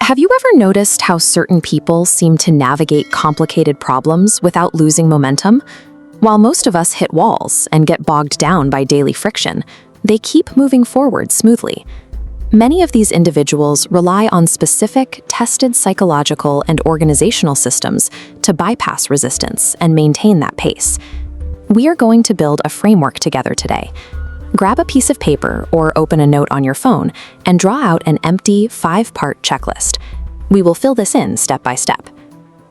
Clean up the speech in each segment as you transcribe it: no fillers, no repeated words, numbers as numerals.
Have you ever noticed how certain people seem to navigate complicated problems without losing momentum? While most of us hit walls and get bogged down by daily friction, they keep moving forward smoothly. Many of these individuals rely on specific, tested psychological and organizational systems to bypass resistance and maintain that pace. We are going to build a framework together today. Grab a piece of paper or open a note on your phone and draw out an empty 5-part checklist. We will fill this in step by step.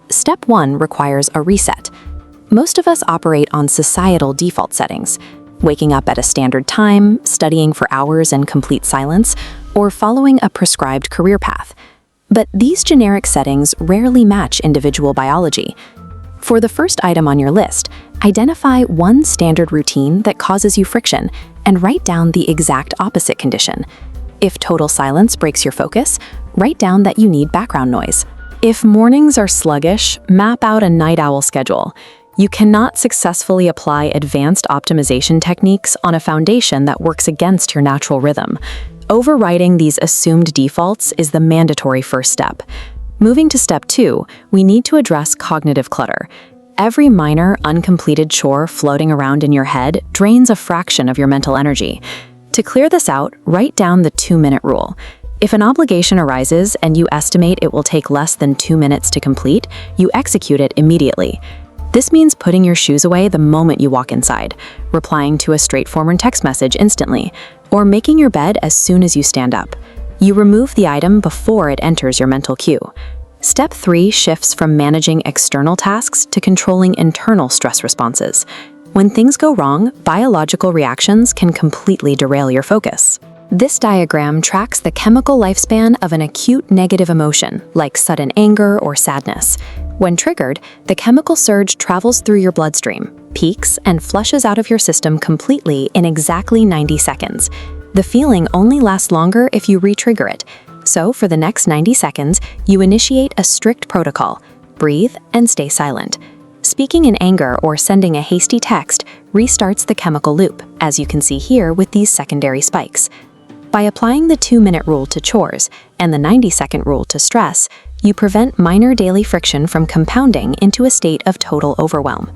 Step 1 requires a reset. Most of us operate on societal default settings, waking up at a standard time, studying for hours in complete silence, or following a prescribed career path. But these generic settings rarely match individual biology. For the first item on your list, identify one standard routine that causes you friction and write down the exact opposite condition. If total silence breaks your focus, write down that you need background noise. If mornings are sluggish, map out a night owl schedule. You cannot successfully apply advanced optimization techniques on a foundation that works against your natural rhythm. Overriding these assumed defaults is the mandatory first step. Moving to step 2, we need to address cognitive clutter. Every minor, uncompleted chore floating around in your head drains a fraction of your mental energy. To clear this out, write down the 2-minute rule. If an obligation arises and you estimate it will take less than 2 minutes to complete, you execute it immediately. This means putting your shoes away the moment you walk inside, replying to a straightforward text message instantly, or making your bed as soon as you stand up. You remove the item before it enters your mental queue. Step 3 shifts from managing external tasks to controlling internal stress responses. When things go wrong, biological reactions can completely derail your focus. This diagram tracks the chemical lifespan of an acute negative emotion, like sudden anger or sadness. When triggered, the chemical surge travels through your bloodstream, peaks, and flushes out of your system completely in exactly 90 seconds. The feeling only lasts longer if you re-trigger it. So, for the next 90 seconds, you initiate a strict protocol: breathe and stay silent. Speaking in anger or sending a hasty text restarts the chemical loop, as you can see here with these secondary spikes. By applying the 2-minute rule to chores and the 90-second rule to stress, you prevent minor daily friction from compounding into a state of total overwhelm.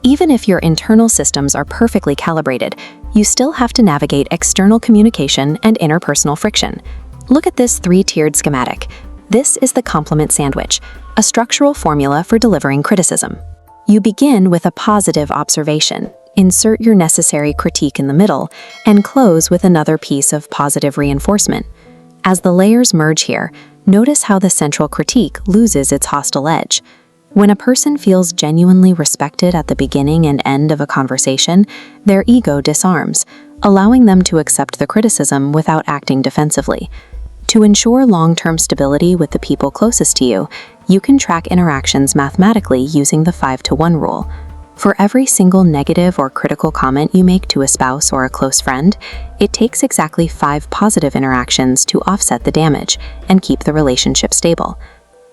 Even if your internal systems are perfectly calibrated, you still have to navigate external communication and interpersonal friction. Look at this 3-tiered schematic. This is the complement sandwich, a structural formula for delivering criticism. You begin with a positive observation, insert your necessary critique in the middle, and close with another piece of positive reinforcement. As the layers merge here, notice how the central critique loses its hostile edge. When a person feels genuinely respected at the beginning and end of a conversation, their ego disarms, allowing them to accept the criticism without acting defensively. To ensure long-term stability with the people closest to you, you can track interactions mathematically using the 5-to-1 rule. For every single negative or critical comment you make to a spouse or a close friend, it takes exactly 5 positive interactions to offset the damage and keep the relationship stable.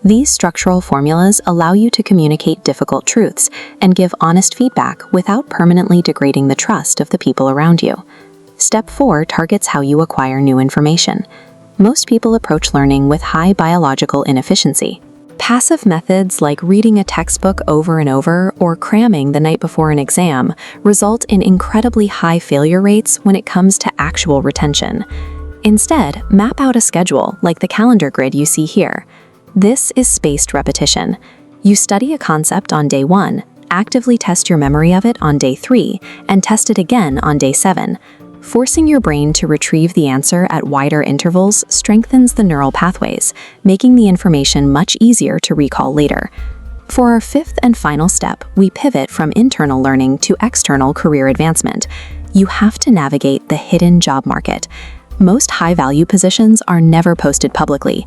These structural formulas allow you to communicate difficult truths and give honest feedback without permanently degrading the trust of the people around you. Step 4 targets how you acquire new information. Most people approach learning with high biological inefficiency. Passive methods like reading a textbook over and over or cramming the night before an exam result in incredibly high failure rates when it comes to actual retention. Instead, map out a schedule like the calendar grid you see here. This is spaced repetition. You study a concept on day 1, actively test your memory of it on day 3, and test it again on day 7. Forcing your brain to retrieve the answer at wider intervals strengthens the neural pathways, making the information much easier to recall later. For our 5th and final step, we pivot from internal learning to external career advancement. You have to navigate the hidden job market. Most high-value positions are never posted publicly.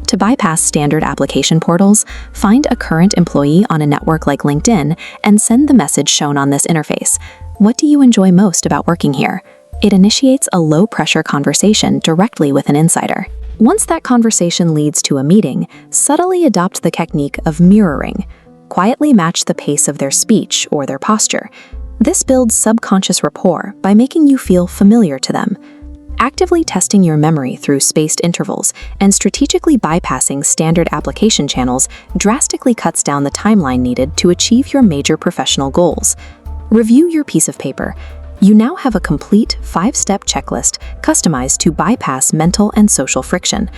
To bypass standard application portals, find a current employee on a network like LinkedIn and send the message shown on this interface. What do you enjoy most about working here? It initiates a low-pressure conversation directly with an insider. Once that conversation leads to a meeting, subtly adopt the technique of mirroring. Quietly match the pace of their speech or their posture. This builds subconscious rapport by making you feel familiar to them. Actively testing your memory through spaced intervals and strategically bypassing standard application channels drastically cuts down the timeline needed to achieve your major professional goals. Review your piece of paper. You now have a complete 5-step checklist customized to bypass mental and social friction.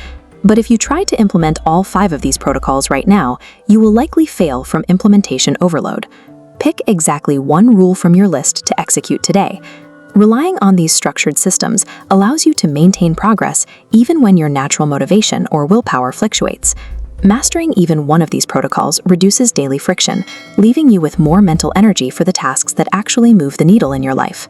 But if you try to implement all 5 of these protocols right now, you will likely fail from implementation overload. Pick exactly 1 rule from your list to execute today. Relying on these structured systems allows you to maintain progress even when your natural motivation or willpower fluctuates. Mastering even one of these protocols reduces daily friction, leaving you with more mental energy for the tasks that actually move the needle in your life.